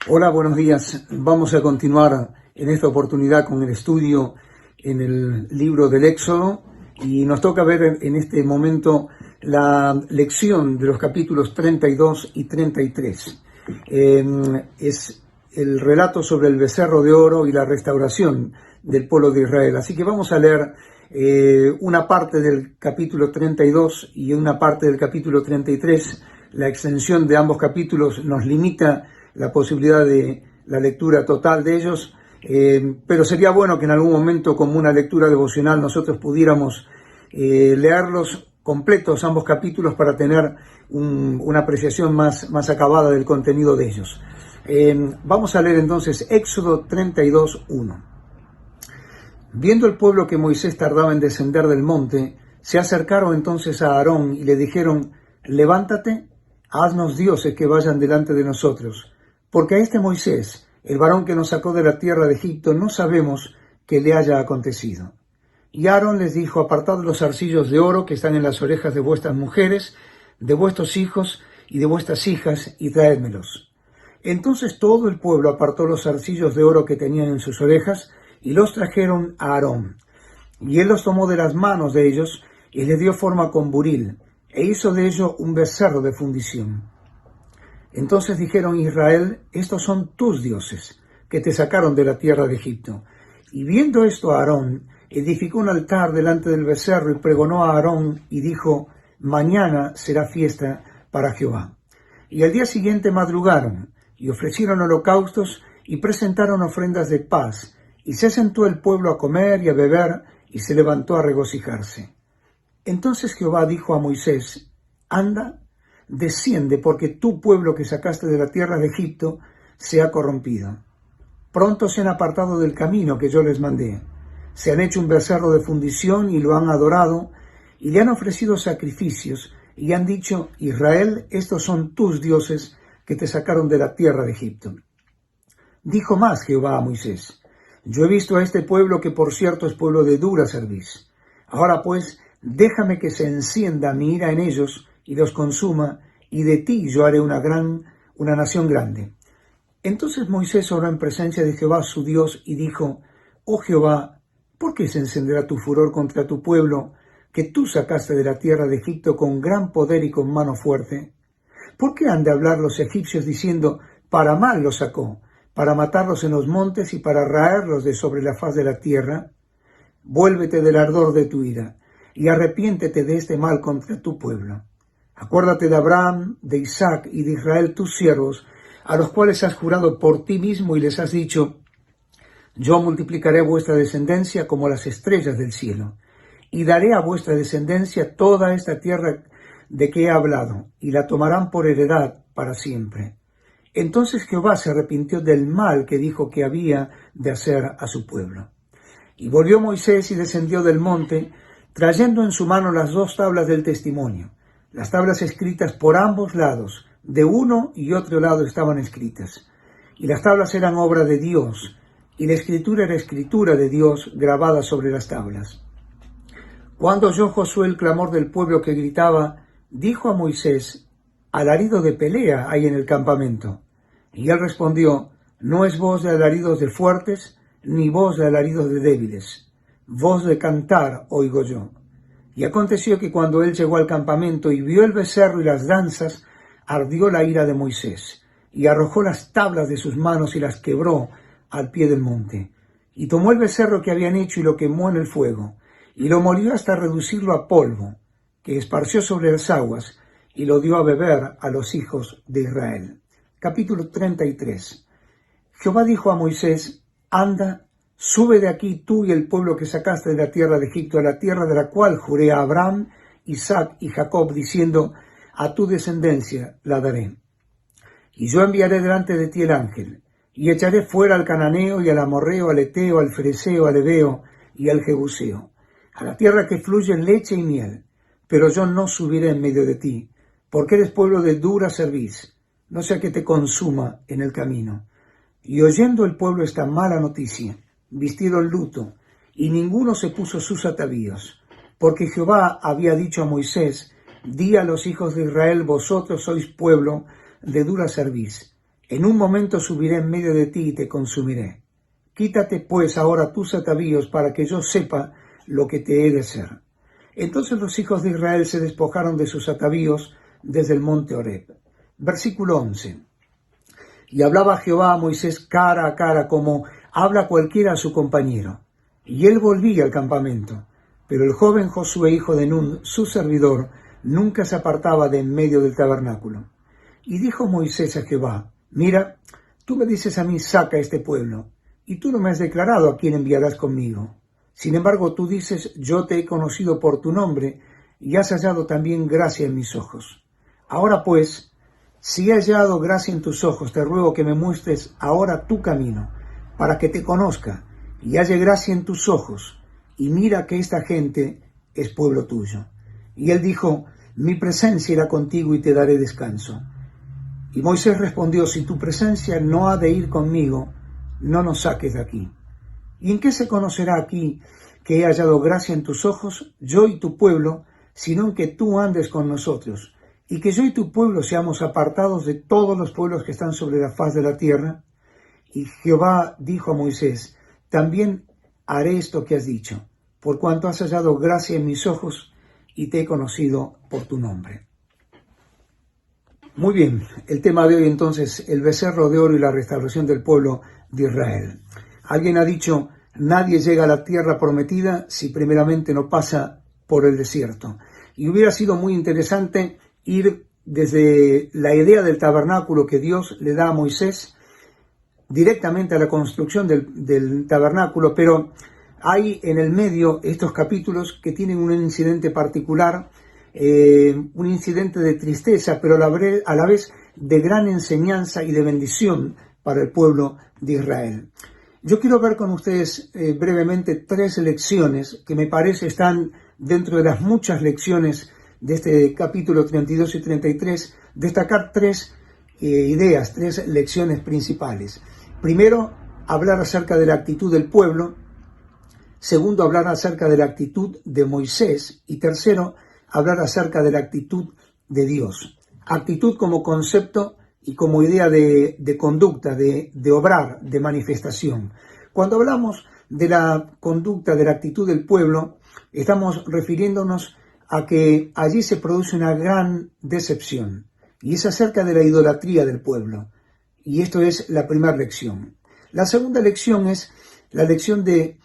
Hola, buenos días. Vamos a continuar en esta oportunidad con el estudio en el libro del Éxodo y nos toca ver en este momento la lección de los capítulos 32 y 33. Es el relato sobre el becerro de oro y la restauración del pueblo de Israel. Así que vamos a leer una parte del capítulo 32 y una parte del capítulo 33. La extensión de ambos capítulos nos limita la posibilidad de la lectura total de ellos, pero sería bueno que en algún momento, como una lectura devocional, nosotros pudiéramos leerlos completos, ambos capítulos, para tener una apreciación más acabada del contenido de ellos. Vamos a leer entonces Éxodo 32:1. Viendo el pueblo que Moisés tardaba en descender del monte, se acercaron entonces a Aarón y le dijeron: levántate, haznos dioses que vayan delante de nosotros, porque a este Moisés, el varón que nos sacó de la tierra de Egipto, no sabemos qué le haya acontecido. Y Aarón les dijo: apartad los zarcillos de oro que están en las orejas de vuestras mujeres, de vuestros hijos y de vuestras hijas, y traédmelos. Entonces todo el pueblo apartó los zarcillos de oro que tenían en sus orejas, y los trajeron a Aarón. Y él los tomó de las manos de ellos, y les dio forma con buril, e hizo de ello un becerro de fundición. Entonces dijeron: Israel, estos son tus dioses, que te sacaron de la tierra de Egipto. Y viendo esto Aarón, edificó un altar delante del becerro y pregonó a Aarón y dijo: mañana será fiesta para Jehová. Y al día siguiente madrugaron y ofrecieron holocaustos y presentaron ofrendas de paz. Y se sentó el pueblo a comer y a beber y se levantó a regocijarse. Entonces Jehová dijo a Moisés: anda, desciende, porque tu pueblo que sacaste de la tierra de Egipto se ha corrompido. Pronto se han apartado del camino que yo les mandé. Se han hecho un becerro de fundición y lo han adorado, y le han ofrecido sacrificios, y han dicho: Israel, estos son tus dioses que te sacaron de la tierra de Egipto. Dijo más Jehová a Moisés: yo he visto a este pueblo, que por cierto es pueblo de dura cerviz. Ahora pues, déjame que se encienda mi ira en ellos y los consuma, y de ti yo haré una nación grande. Entonces Moisés oró en presencia de Jehová su Dios y dijo: oh Jehová, ¿por qué se encenderá tu furor contra tu pueblo, que tú sacaste de la tierra de Egipto con gran poder y con mano fuerte? ¿Por qué han de hablar los egipcios diciendo: para mal los sacó, para matarlos en los montes y para raerlos de sobre la faz de la tierra? Vuélvete del ardor de tu ira, y arrepiéntete de este mal contra tu pueblo. Acuérdate de Abraham, de Isaac y de Israel tus siervos, a los cuales has jurado por ti mismo y les has dicho: yo multiplicaré vuestra descendencia como las estrellas del cielo, y daré a vuestra descendencia toda esta tierra de que he hablado, y la tomarán por heredad para siempre. Entonces Jehová se arrepintió del mal que dijo que había de hacer a su pueblo. Y volvió Moisés y descendió del monte, trayendo en su mano las 2 tablas del testimonio. Las tablas escritas por ambos lados, de uno y otro lado estaban escritas. Y las tablas eran obra de Dios, y la escritura era escritura de Dios grabada sobre las tablas. Cuando oyó Josué el clamor del pueblo que gritaba, dijo a Moisés: alarido de pelea hay en el campamento. Y él respondió: no es voz de alaridos de fuertes, ni voz de alaridos de débiles. Voz de cantar oigo yo. Y aconteció que cuando él llegó al campamento y vio el becerro y las danzas, ardió la ira de Moisés, y arrojó las tablas de sus manos y las quebró al pie del monte. Y tomó el becerro que habían hecho y lo quemó en el fuego, y lo molió hasta reducirlo a polvo, que esparció sobre las aguas, y lo dio a beber a los hijos de Israel. Capítulo 33. Jehová dijo a Moisés: anda, sube de aquí tú y el pueblo que sacaste de la tierra de Egipto, a la tierra de la cual juré a Abraham, Isaac y Jacob, diciendo: a tu descendencia la daré. Y yo enviaré delante de ti el ángel, y echaré fuera al cananeo y al amorreo, al eteo, al fereceo, al heveo y al jebuseo, a la tierra que fluye leche y miel. Pero yo no subiré en medio de ti, porque eres pueblo de dura cerviz, no sea que te consuma en el camino. Y oyendo el pueblo esta mala noticia, vistieron luto, y ninguno se puso sus atavíos, porque Jehová había dicho a Moisés: di a los hijos de Israel: vosotros sois pueblo de dura cerviz, En un momento subiré en medio de ti y te consumiré. Quítate pues ahora tus atavíos para que yo sepa lo que te he de hacer. Entonces los hijos de Israel se despojaron de sus atavíos desde el monte Horeb. Versículo 11. Y hablaba Jehová a Moisés cara a cara, como habla cualquiera a su compañero. Y él volvía al campamento. Pero el joven Josué, hijo de Nun, su servidor, nunca se apartaba de en medio del tabernáculo. Y dijo Moisés a Jehová: mira, tú me dices a mí, saca este pueblo, y tú no me has declarado a quién enviarás conmigo. Sin embargo, tú dices, yo te he conocido por tu nombre, y has hallado también gracia en mis ojos. Ahora pues, si he hallado gracia en tus ojos, te ruego que me muestres ahora tu camino, para que te conozca, y halle gracia en tus ojos, y mira que esta gente es pueblo tuyo. Y él dijo: mi presencia irá contigo y te daré descanso. Y Moisés respondió: si tu presencia no ha de ir conmigo, no nos saques de aquí. ¿Y en qué se conocerá aquí que he hallado gracia en tus ojos, yo y tu pueblo, sino en que tú andes con nosotros, y que yo y tu pueblo seamos apartados de todos los pueblos que están sobre la faz de la tierra? Y Jehová dijo a Moisés: también haré esto que has dicho, por cuanto has hallado gracia en mis ojos, y te he conocido por tu nombre. Muy bien, el tema de hoy entonces, el becerro de oro y la restauración del pueblo de Israel. Alguien ha dicho: nadie llega a la tierra prometida si primeramente no pasa por el desierto. Y hubiera sido muy interesante ir desde la idea del tabernáculo que Dios le da a Moisés directamente a la construcción del tabernáculo, pero hay en el medio estos capítulos que tienen un incidente particular, un incidente de tristeza, pero a la vez de gran enseñanza y de bendición para el pueblo de Israel. Yo quiero ver con ustedes brevemente 3 lecciones que me parece están dentro de las muchas lecciones de este capítulo 32 y 33, destacar 3 ideas, 3 lecciones principales. Primero, hablar acerca de la actitud del pueblo. Segundo, hablar acerca de la actitud de Moisés. Y tercero, hablar acerca de la actitud de Dios. Actitud como concepto y como idea de conducta, de obrar, de manifestación. Cuando hablamos de la conducta, de la actitud del pueblo, estamos refiriéndonos a que allí se produce una gran decepción. Y es acerca de la idolatría del pueblo. Y esto es la primera lección. La segunda lección es la lección de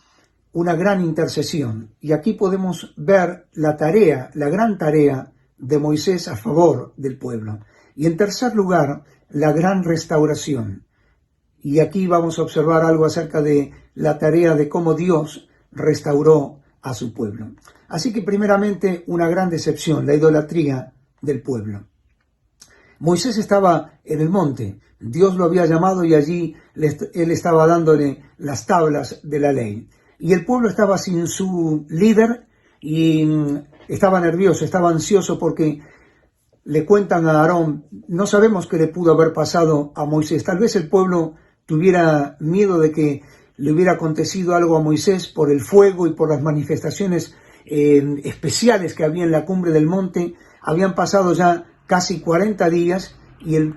una gran intercesión. Y aquí podemos ver la tarea, la gran tarea de Moisés a favor del pueblo. Y en tercer lugar, la gran restauración. Y aquí vamos a observar algo acerca de la tarea de cómo Dios restauró a su pueblo. Así que primeramente una gran decepción, la idolatría del pueblo. Moisés estaba en el monte, Dios lo había llamado y allí él estaba dándole las tablas de la ley. Y el pueblo estaba sin su líder y estaba nervioso, estaba ansioso porque le cuentan a Aarón, no sabemos qué le pudo haber pasado a Moisés. Tal vez el pueblo tuviera miedo de que le hubiera acontecido algo a Moisés por el fuego y por las manifestaciones especiales que había en la cumbre del monte. Habían pasado ya casi 40 días y el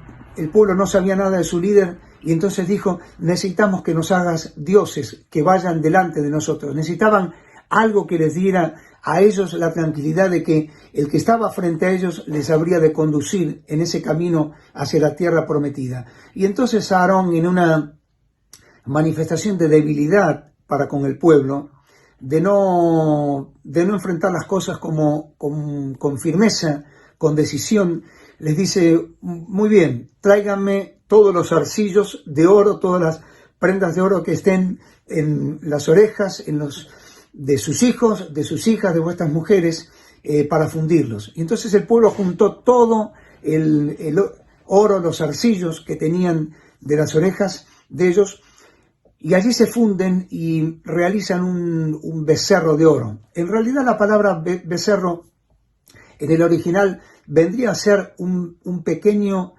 pueblo no sabía nada de su líder, y entonces dijo: necesitamos que nos hagas dioses que vayan delante de nosotros. Necesitaban algo que les diera a ellos la tranquilidad de que el que estaba frente a ellos les habría de conducir en ese camino hacia la tierra prometida. Y entonces Aarón, en una manifestación de debilidad para con el pueblo, de no enfrentar las cosas con firmeza, con decisión, les dice: muy bien, tráiganme todos los arcillos de oro, todas las prendas de oro que estén en las orejas, de sus hijos, de sus hijas, de vuestras mujeres, para fundirlos. Y entonces el pueblo juntó todo el oro, los arcillos que tenían de las orejas de ellos, y allí se funden y realizan un becerro de oro. En realidad la palabra becerro en el original vendría a ser un pequeño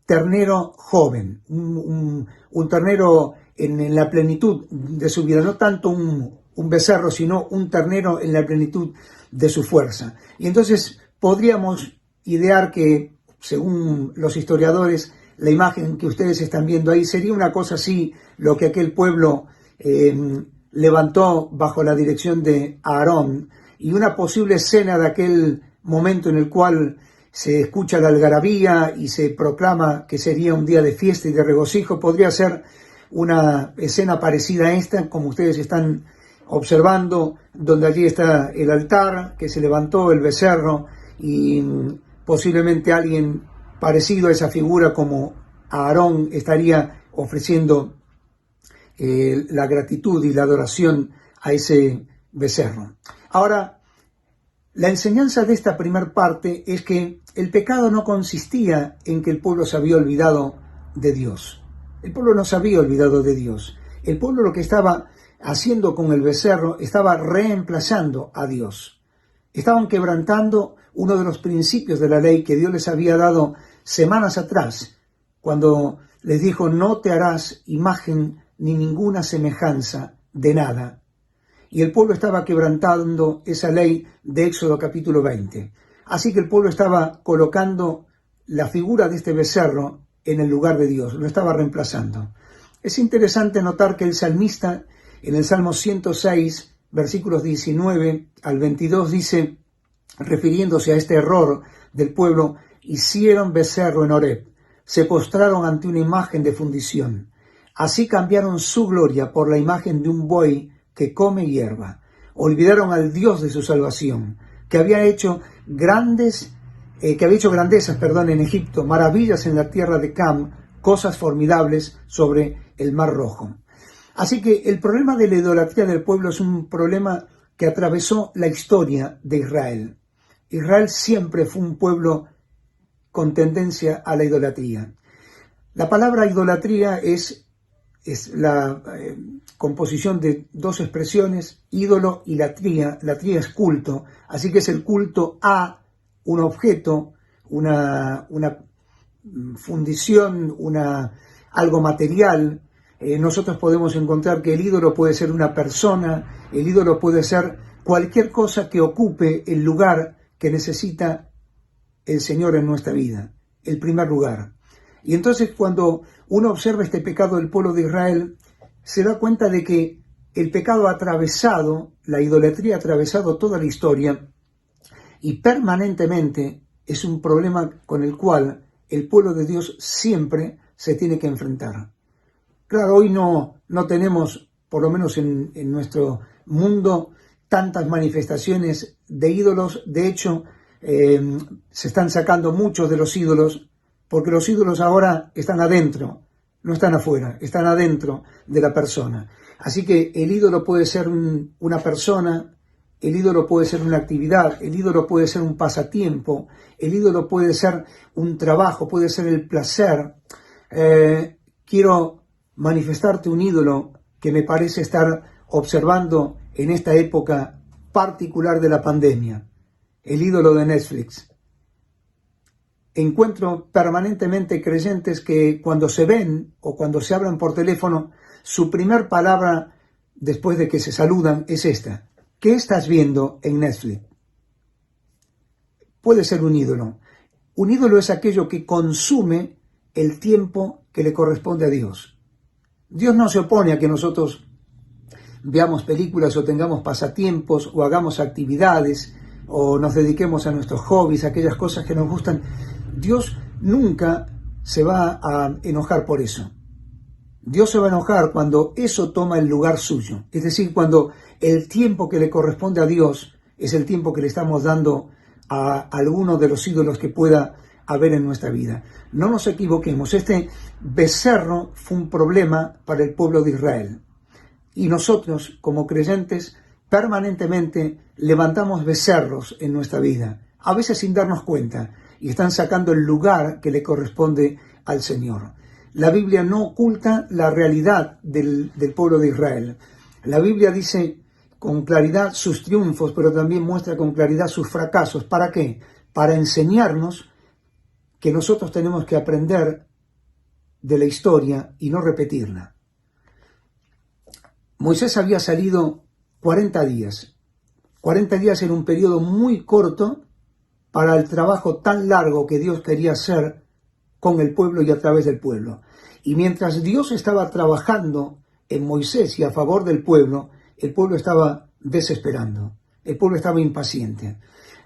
ternero joven, un ternero en la plenitud de su vida, no tanto un becerro, sino un ternero en la plenitud de su fuerza. Y entonces podríamos idear que, según los historiadores, la imagen que ustedes están viendo ahí, sería una cosa así, lo que aquel pueblo levantó bajo la dirección de Aarón, y una posible escena de aquel momento en el cual se escucha la algarabía y se proclama que sería un día de fiesta y de regocijo, podría ser una escena parecida a esta, como ustedes están observando, donde allí está el altar que se levantó, el becerro, y posiblemente alguien parecido a esa figura como Aarón estaría ofreciendo la gratitud y la adoración a ese becerro. Ahora, la enseñanza de esta primera parte es que el pecado no consistía en que el pueblo se había olvidado de Dios. El pueblo no se había olvidado de Dios. El pueblo lo que estaba haciendo con el becerro estaba reemplazando a Dios. Estaban quebrantando uno de los principios de la ley que Dios les había dado semanas atrás, cuando les dijo: no te harás imagen ni ninguna semejanza de nada. Y el pueblo estaba quebrantando esa ley de Éxodo capítulo 20. Así que el pueblo estaba colocando la figura de este becerro en el lugar de Dios, lo estaba reemplazando. Es interesante notar que el salmista, en el Salmo 106, versículos 19 al 22, dice, refiriéndose a este error del pueblo: hicieron becerro en Horeb, se postraron ante una imagen de fundición. Así cambiaron su gloria por la imagen de un buey que come hierba. Olvidaron al Dios de su salvación, que había hecho grandezas, en Egipto, maravillas en la tierra de Cam, cosas formidables sobre el Mar Rojo. Así que el problema de la idolatría del pueblo es un problema que atravesó la historia de Israel. Israel siempre fue un pueblo con tendencia a la idolatría. La palabra idolatría es la composición de dos expresiones, ídolo y latría. Latría es culto, así que es el culto a un objeto, una fundición, algo material. Nosotros podemos encontrar que el ídolo puede ser una persona, el ídolo puede ser cualquier cosa que ocupe el lugar que necesita el Señor en nuestra vida, el primer lugar. Y entonces cuando uno observa este pecado del pueblo de Israel, se da cuenta de que el pecado ha atravesado, la idolatría ha atravesado toda la historia, y permanentemente es un problema con el cual el pueblo de Dios siempre se tiene que enfrentar. Claro, hoy no tenemos, por lo menos en nuestro mundo, tantas manifestaciones de ídolos. De hecho, se están sacando muchos de los ídolos, porque los ídolos ahora están adentro, no están afuera, están adentro de la persona. Así que el ídolo puede ser una persona, el ídolo puede ser una actividad, el ídolo puede ser un pasatiempo, el ídolo puede ser un trabajo, puede ser el placer. Quiero manifestarte un ídolo que me parece estar observando en esta época particular de la pandemia, el ídolo de Netflix. Encuentro permanentemente creyentes que cuando se ven o cuando se hablan por teléfono, su primer palabra después de que se saludan es esta: ¿qué estás viendo en Netflix? Puede ser un ídolo. Un ídolo es aquello que consume el tiempo que le corresponde a Dios. Dios no se opone a que nosotros veamos películas o tengamos pasatiempos o hagamos actividades o nos dediquemos a nuestros hobbies, aquellas cosas que nos gustan. Dios nunca se va a enojar por eso. Dios se va a enojar cuando eso toma el lugar suyo. Es decir, cuando el tiempo que le corresponde a Dios es el tiempo que le estamos dando a alguno de los ídolos que pueda haber en nuestra vida. No nos equivoquemos, este becerro fue un problema para el pueblo de Israel. Y nosotros, como creyentes, permanentemente levantamos becerros en nuestra vida, a veces sin darnos cuenta, y están sacando el lugar que le corresponde al Señor. La Biblia no oculta la realidad del pueblo de Israel. La Biblia dice con claridad sus triunfos, pero también muestra con claridad sus fracasos. ¿Para qué? Para enseñarnos que nosotros tenemos que aprender de la historia y no repetirla. Moisés había salido 40 días. 40 días era un periodo muy corto para el trabajo tan largo que Dios quería hacer con el pueblo y a través del pueblo. Y mientras Dios estaba trabajando en Moisés y a favor del pueblo, el pueblo estaba desesperando, el pueblo estaba impaciente.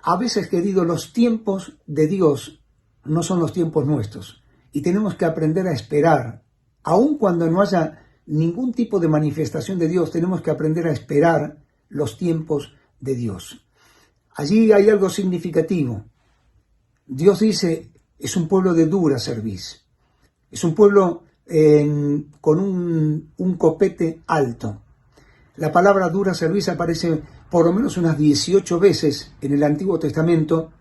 A veces, querido, los tiempos de Dios no son los tiempos nuestros y tenemos que aprender a esperar. Aun cuando no haya ningún tipo de manifestación de Dios, tenemos que aprender a esperar los tiempos de Dios. Allí hay algo significativo. Dios dice, es un pueblo de dura cerviz. Es un pueblo con un copete alto. La palabra dura cerviz aparece por lo menos unas 18 veces en el Antiguo Testamento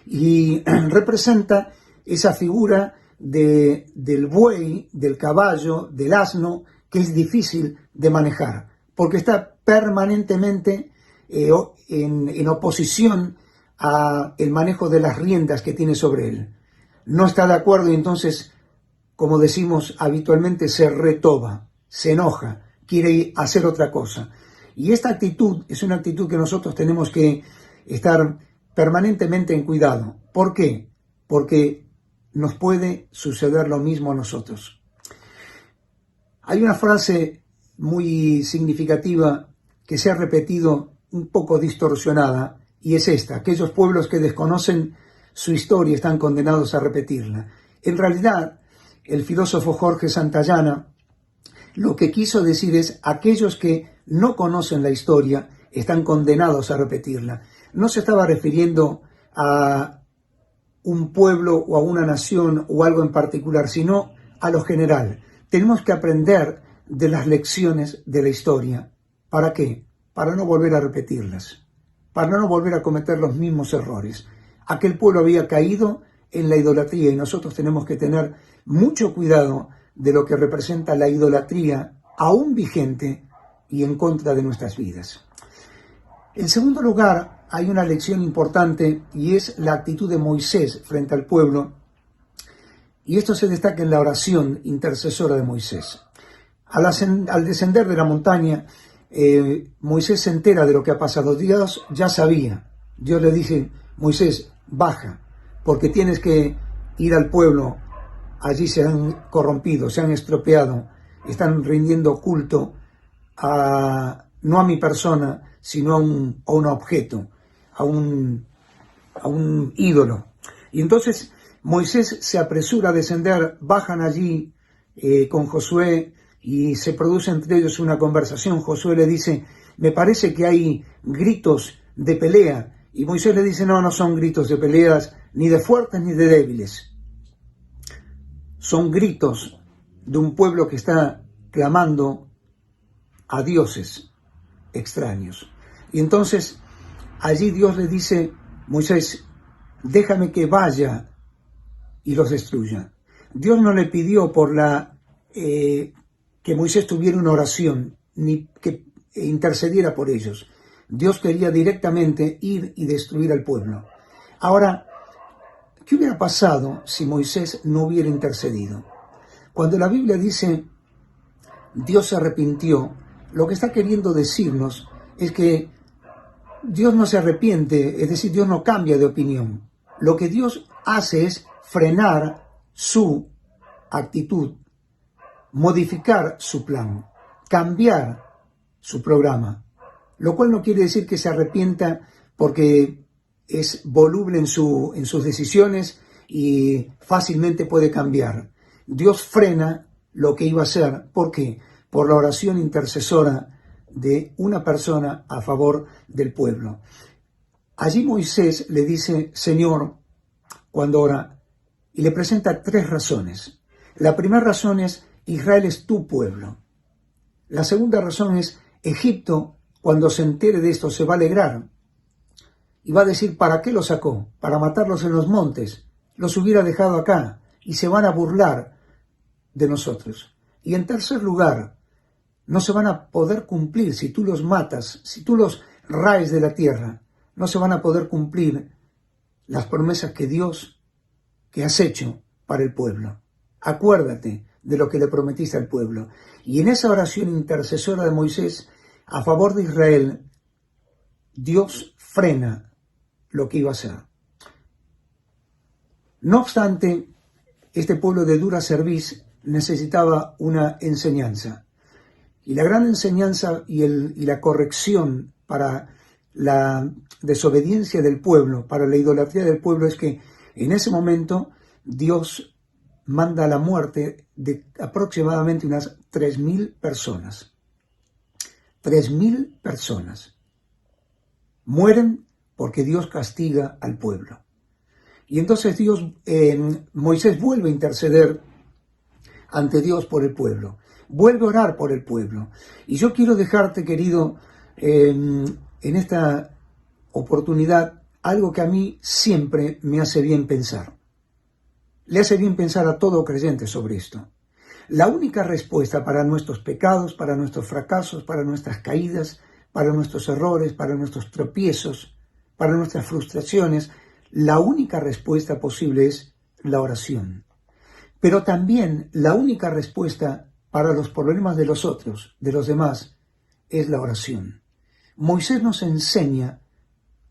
y representa esa figura del buey, del caballo, del asno, que es difícil de manejar, porque está permanentemente en oposición al manejo de las riendas que tiene sobre él. No está de acuerdo y entonces, como decimos habitualmente, se retoba, se enoja, quiere hacer otra cosa. Y esta actitud es una actitud que nosotros tenemos que estar permanentemente en cuidado. ¿Por qué? Porque nos puede suceder lo mismo a nosotros. Hay una frase muy significativa que se ha repetido un poco distorsionada y es esta: aquellos pueblos que desconocen su historia están condenados a repetirla. En realidad, el filósofo Jorge Santayana lo que quiso decir es: aquellos que no conocen la historia están condenados a repetirla. No se estaba refiriendo a un pueblo o a una nación o algo en particular, sino a lo general. Tenemos que aprender de las lecciones de la historia. ¿Para qué? Para no volver a repetirlas, para no volver a cometer los mismos errores. Aquel pueblo había caído en la idolatría y nosotros tenemos que tener mucho cuidado de lo que representa la idolatría aún vigente y en contra de nuestras vidas. En segundo lugar, hay una lección importante y es la actitud de Moisés frente al pueblo, y esto se destaca en la oración intercesora de Moisés. Al descender de la montaña, Moisés se entera de lo que ha pasado. Dios ya sabía. Dios le dice: Moisés, baja, porque tienes que ir al pueblo. Allí se han corrompido, se han estropeado, están rindiendo culto no a mi persona, sino a un objeto, a un ídolo. Y entonces Moisés se apresura a descender, bajan allí con Josué y se produce entre ellos una conversación. Josué le dice: me parece que hay gritos de pelea. Y Moisés le dice: no, no son gritos de peleas, ni de fuertes ni de débiles. Son gritos de un pueblo que está clamando a dioses extraños. Y entonces allí Dios le dice: Moisés, déjame que vaya y los destruya. Dios no le pidió que Moisés tuviera una oración, ni que intercediera por ellos. Dios quería directamente ir y destruir al pueblo. Ahora, ¿qué hubiera pasado si Moisés no hubiera intercedido? Cuando la Biblia dice Dios se arrepintió, lo que está queriendo decirnos es que Dios no se arrepiente, es decir, Dios no cambia de opinión. Lo que Dios hace es frenar su actitud, modificar su plan, cambiar su programa, lo cual no quiere decir que se arrepienta porque es voluble en sus decisiones y fácilmente puede cambiar. Dios frena lo que iba a hacer. ¿Por qué? Por la oración intercesora de una persona a favor del pueblo. Allí Moisés le dice: Señor, cuando ora, y le presenta tres razones. La primera razón es: Israel es tu pueblo. La segunda razón es: Egipto, cuando se entere de esto, se va a alegrar y va a decir: ¿para qué los sacó? Para matarlos en los montes. Los hubiera dejado acá y se van a burlar de nosotros. Y en tercer lugar, no se van a poder cumplir si tú los matas, si tú los raes de la tierra, no se van a poder cumplir las promesas que has hecho para el pueblo. Acuérdate de lo que le prometiste al pueblo. Y en esa oración intercesora de Moisés a favor de Israel, Dios frena lo que iba a hacer. No obstante, este pueblo de dura cerviz necesitaba una enseñanza. Y la gran enseñanza y la corrección para la desobediencia del pueblo, para la idolatría del pueblo, es que en ese momento Dios manda la muerte de aproximadamente unas 3.000 personas. 3.000 personas mueren porque Dios castiga al pueblo. Y entonces Moisés vuelve a interceder ante Dios por el pueblo, vuelve a orar por el pueblo. Y yo quiero dejarte, querido, en esta oportunidad, algo que a mí siempre me hace bien pensar. Le hace bien pensar a todo creyente sobre esto. La única respuesta para nuestros pecados, para nuestros fracasos, para nuestras caídas, para nuestros errores, para nuestros tropiezos, para nuestras frustraciones, la única respuesta posible es la oración. Pero también la única respuesta para los problemas de los otros, de los demás, es la oración. Moisés nos enseña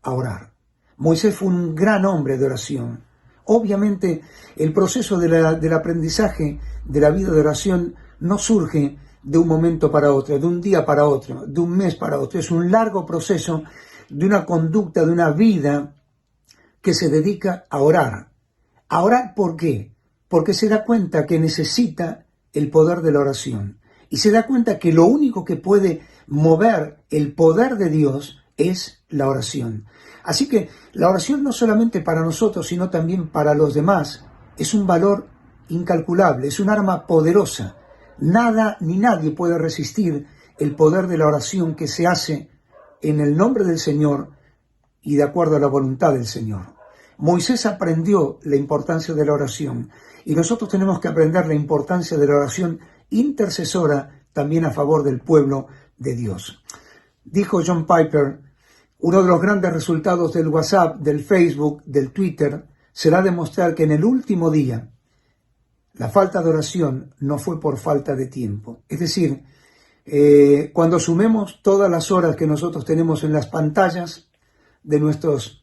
a orar. Moisés fue un gran hombre de oración. Obviamente, el proceso del aprendizaje de la vida de oración no surge de un momento para otro, de un día para otro, de un mes para otro. Es un largo proceso de una conducta, de una vida que se dedica a orar. ¿A orar por qué? Porque se da cuenta que necesita el poder de la oración. Y se da cuenta que lo único que puede mover el poder de Dios es la oración. Así que la oración no solamente para nosotros, sino también para los demás, es un valor incalculable, es un arma poderosa. Nada ni nadie puede resistir el poder de la oración que se hace en el nombre del Señor y de acuerdo a la voluntad del Señor. Moisés aprendió la importancia de la oración y nosotros tenemos que aprender la importancia de la oración intercesora también a favor del pueblo de Dios. Dijo John Piper: uno de los grandes resultados del WhatsApp, del Facebook, del Twitter, será demostrar que en el último día la falta de oración no fue por falta de tiempo. Es decir, cuando sumemos todas las horas que nosotros tenemos en las pantallas de nuestros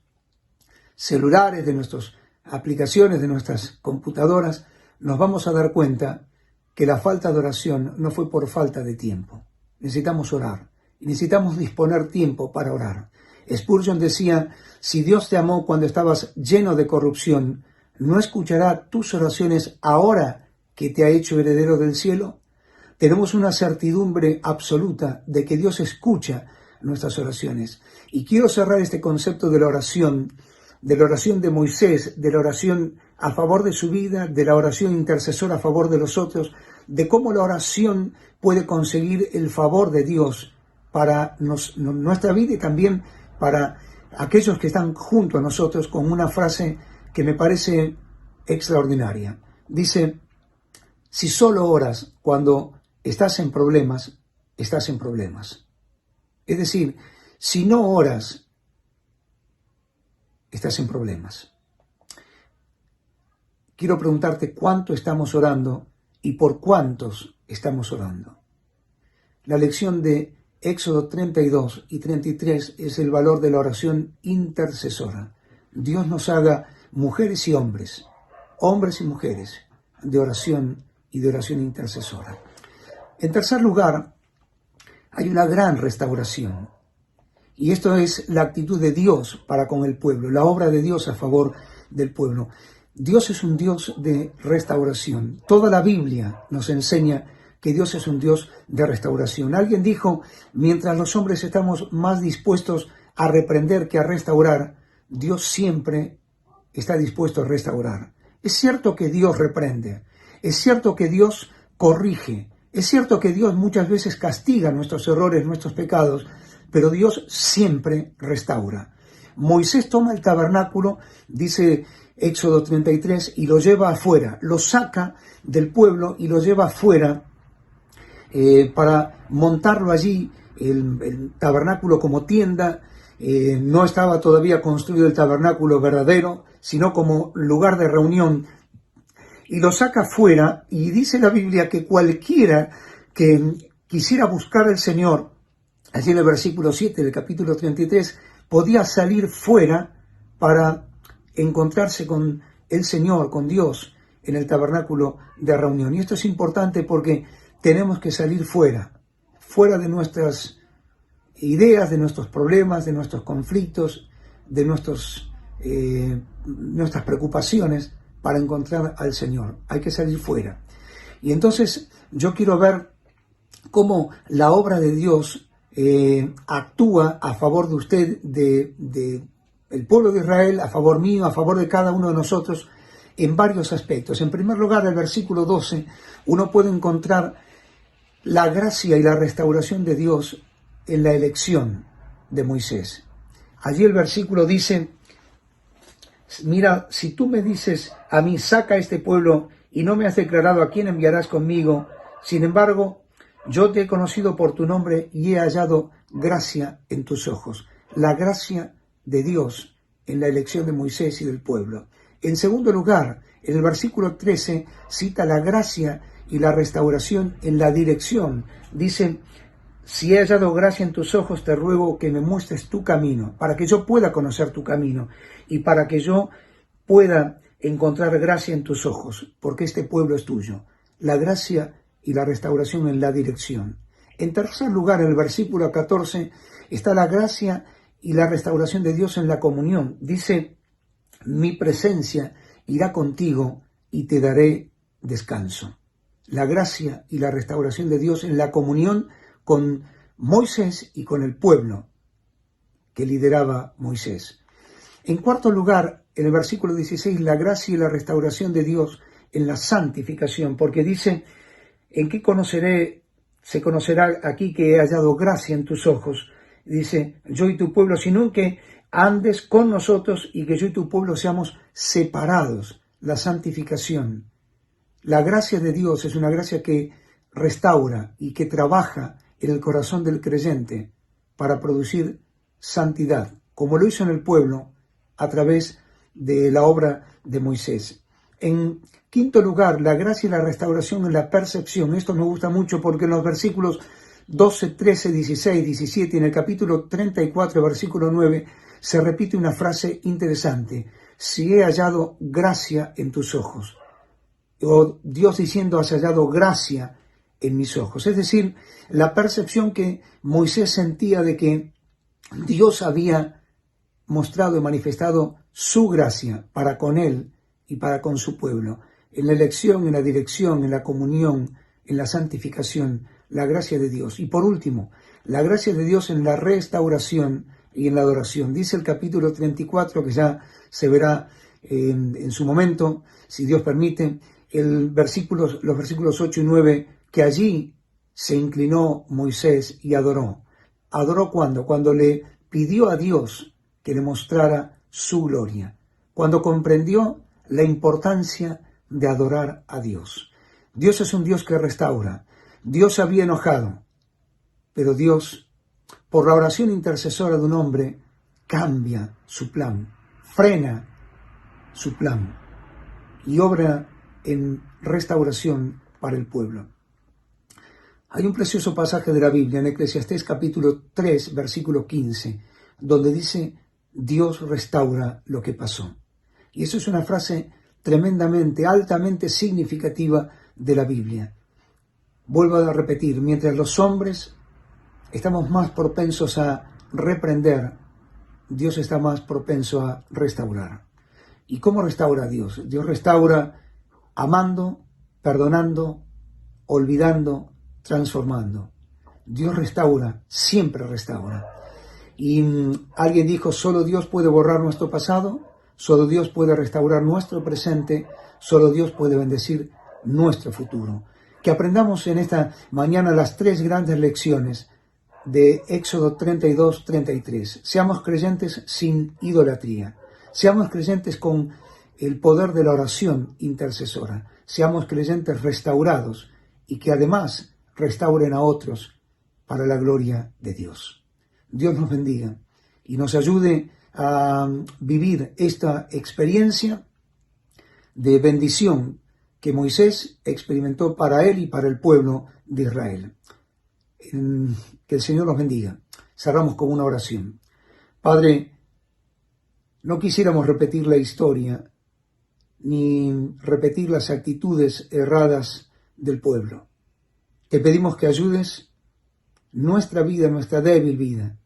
celulares, de nuestras aplicaciones, de nuestras computadoras, nos vamos a dar cuenta que la falta de oración no fue por falta de tiempo. Necesitamos orar y necesitamos disponer tiempo para orar. Spurgeon decía: si Dios te amó cuando estabas lleno de corrupción, ¿no escuchará tus oraciones ahora que te ha hecho heredero del cielo? Tenemos una certidumbre absoluta de que Dios escucha nuestras oraciones. Y quiero cerrar este concepto de la oración de Moisés, de la oración a favor de su vida, de la oración intercesora a favor de los otros, de cómo la oración puede conseguir el favor de Dios para nuestra vida y también para aquellos que están junto a nosotros, con una frase que me parece extraordinaria. Dice: si solo oras cuando estás en problemas, estás en problemas. Es decir, si no oras, estás en problemas. Quiero preguntarte cuánto estamos orando y por cuántos estamos orando. La lección de Éxodo 32 y 33 es el valor de la oración intercesora. Dios nos haga mujeres y hombres y mujeres de oración y de oración intercesora. En tercer lugar, hay una gran restauración. Y esto es la actitud de Dios para con el pueblo, la obra de Dios a favor del pueblo. Dios es un Dios de restauración. Toda la Biblia nos enseña que Dios es un Dios de restauración. Alguien dijo: mientras los hombres estamos más dispuestos a reprender que a restaurar, Dios siempre está dispuesto a restaurar. Es cierto que Dios reprende, es cierto que Dios corrige, es cierto que Dios muchas veces castiga nuestros errores, nuestros pecados, pero Dios siempre restaura. Moisés toma el tabernáculo, dice Éxodo 33, y lo lleva afuera, lo saca del pueblo y lo lleva afuera para montarlo allí, el tabernáculo como tienda. No estaba todavía construido el tabernáculo verdadero, sino como lugar de reunión, y lo saca fuera. Y dice la Biblia que cualquiera que quisiera buscar al Señor, allí en el versículo 7 del capítulo 33, podía salir fuera para encontrarse con el Señor, con Dios. en el tabernáculo de reunión. Y esto es importante porque tenemos que salir fuera de nuestras ideas, de nuestros problemas, de nuestros conflictos, de nuestras preocupaciones para encontrar al Señor. Hay que salir fuera. Y entonces yo quiero ver cómo la obra de Dios actúa a favor de usted, de el pueblo de Israel, a favor mío, a favor de cada uno de nosotros, en varios aspectos. En primer lugar, el versículo 12, uno puede encontrar la gracia y la restauración de Dios en la elección de Moisés. Allí el versículo dice: mira, si tú me dices a mí, saca a este pueblo, y no me has declarado a quién enviarás conmigo, sin embargo, yo te he conocido por tu nombre y he hallado gracia en tus ojos. La gracia de Dios en la elección de Moisés y del pueblo. En segundo lugar, en el versículo 13 cita la gracia y la restauración en la dirección. Dice: si he hallado gracia en tus ojos, te ruego que me muestres tu camino, para que yo pueda conocer tu camino y para que yo pueda encontrar gracia en tus ojos, porque este pueblo es tuyo. La gracia y la restauración en la dirección. En tercer lugar, en el versículo 14, está la gracia y la restauración de Dios en la comunión. Dice: mi presencia irá contigo y te daré descanso. La gracia y la restauración de Dios en la comunión con Moisés y con el pueblo que lideraba Moisés. En cuarto lugar, en el versículo 16, la gracia y la restauración de Dios en la santificación, porque dice: ¿en qué se conocerá aquí que he hallado gracia en tus ojos? Dice: yo y tu pueblo, sino que andes con nosotros y que yo y tu pueblo seamos separados. La santificación. La gracia de Dios es una gracia que restaura y que trabaja en el corazón del creyente para producir santidad, como lo hizo en el pueblo a través de la obra de Moisés. En quinto lugar, la gracia y la restauración en la percepción. Esto me gusta mucho porque en los versículos 12, 13, 16, 17 y en el capítulo 34, versículo 9, se repite una frase interesante: si he hallado gracia en tus ojos. O Dios diciendo: has hallado gracia en mis ojos. Es decir, la percepción que Moisés sentía de que Dios había mostrado y manifestado su gracia para con él y para con su pueblo, en la elección, en la dirección, en la comunión, en la santificación, la gracia de Dios. Y por último, la gracia de Dios en la restauración y en la adoración. Dice el capítulo 34, que ya se verá en su momento, si Dios permite, los versículos 8 y 9, que allí se inclinó Moisés y adoró. ¿Adoró cuándo? Cuando le pidió a Dios que le mostrara su gloria, cuando comprendió la importancia de adorar a Dios. Dios es un Dios que restaura. Dios se había enojado, pero Dios, por la oración intercesora de un hombre, cambia su plan, frena su plan y obra en restauración para el pueblo. Hay un precioso pasaje de la Biblia en Eclesiastés capítulo 3, versículo 15, donde dice: Dios restaura lo que pasó. Y eso es una frase tremendamente, altamente significativa de la Biblia. Vuelvo a repetir: mientras los hombres estamos más propensos a reprender, Dios está más propenso a restaurar. ¿Y cómo restaura Dios? Dios restaura amando, perdonando, olvidando, transformando. Dios restaura, siempre restaura. Y alguien dijo: solo Dios puede borrar nuestro pasado, solo Dios puede restaurar nuestro presente, solo Dios puede bendecir nuestro futuro. Que aprendamos en esta mañana las tres grandes lecciones de Éxodo 32, 33. Seamos creyentes sin idolatría. Seamos creyentes con el poder de la oración intercesora. Seamos creyentes restaurados y que además restauren a otros para la gloria de Dios. Dios nos bendiga y nos ayude a vivir esta experiencia de bendición que Moisés experimentó para él y para el pueblo de Israel. Que el Señor los bendiga. Cerramos con una oración. Padre, no quisiéramos repetir la historia ni repetir las actitudes erradas del pueblo. Te pedimos que ayudes nuestra vida, nuestra débil vida,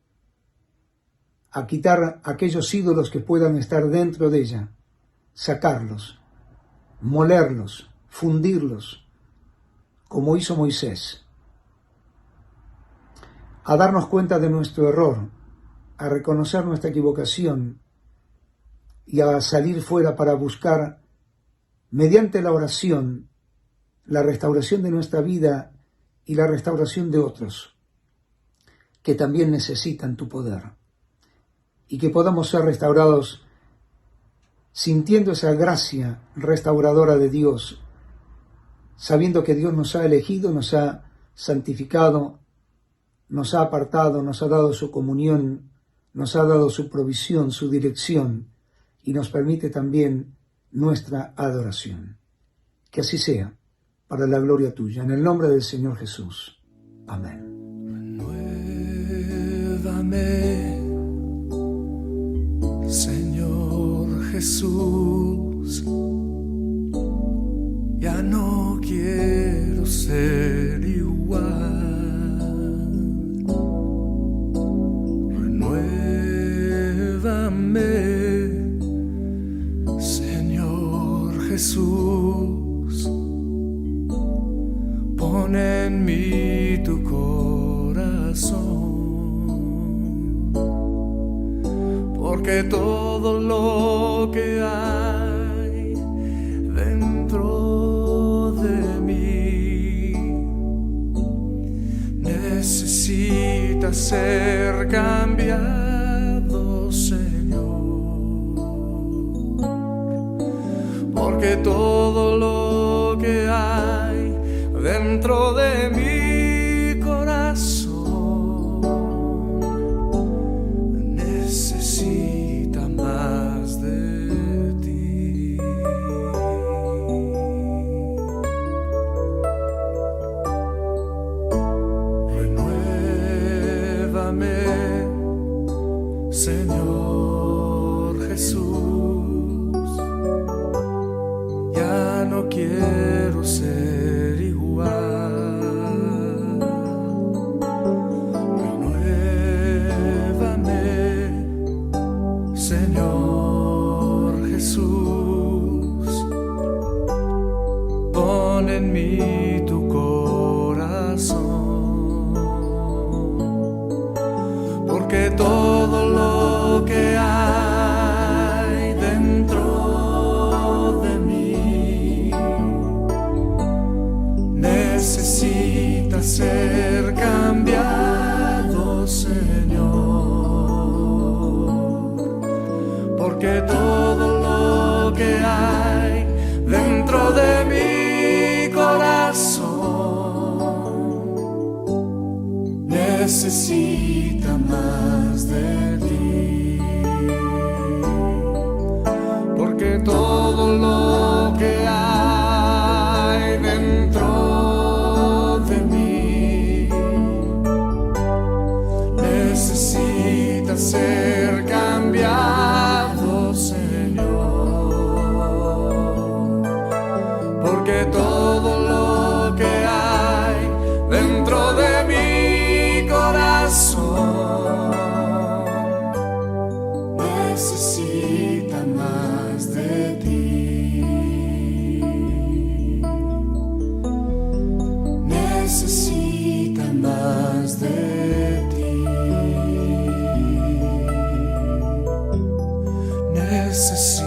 a quitar aquellos ídolos que puedan estar dentro de ella, sacarlos, molerlos, fundirlos, como hizo Moisés, a darnos cuenta de nuestro error, a reconocer nuestra equivocación y a salir fuera para buscar, mediante la oración, la restauración de nuestra vida y la restauración de otros que también necesitan tu poder, y que podamos ser restaurados sintiendo esa gracia restauradora de Dios, sabiendo que Dios nos ha elegido, nos ha santificado, nos ha apartado, nos ha dado su comunión, nos ha dado su provisión, su dirección, y nos permite también nuestra adoración. Que así sea, para la gloria tuya, en el nombre del Señor Jesús. Amén. Renuévame, Señor Jesús, ya no quiero ser igual. Renuévame, Señor Jesús, pon en mí tu corazón, porque todo lo que hay dentro de mí necesita ser cambiado, Señor, porque todo lo que hay dentro de mi corazón necesita más de ti. Renuévame, Señor Jesús, ya no quiero ser igual. Renuévame, Señor Jesús, pon en mí tu corazón, porque todo lo que hay dentro de mí necesita ser cambiado, Señor, porque todo lo que hay dentro de mi corazón necesita más de ti, porque todo lo que hay dentro de mí necesita ser cambiado, Señor, porque todo lo que hay dentro de mi corazón necesita más de ti, necesita más de ti, necesita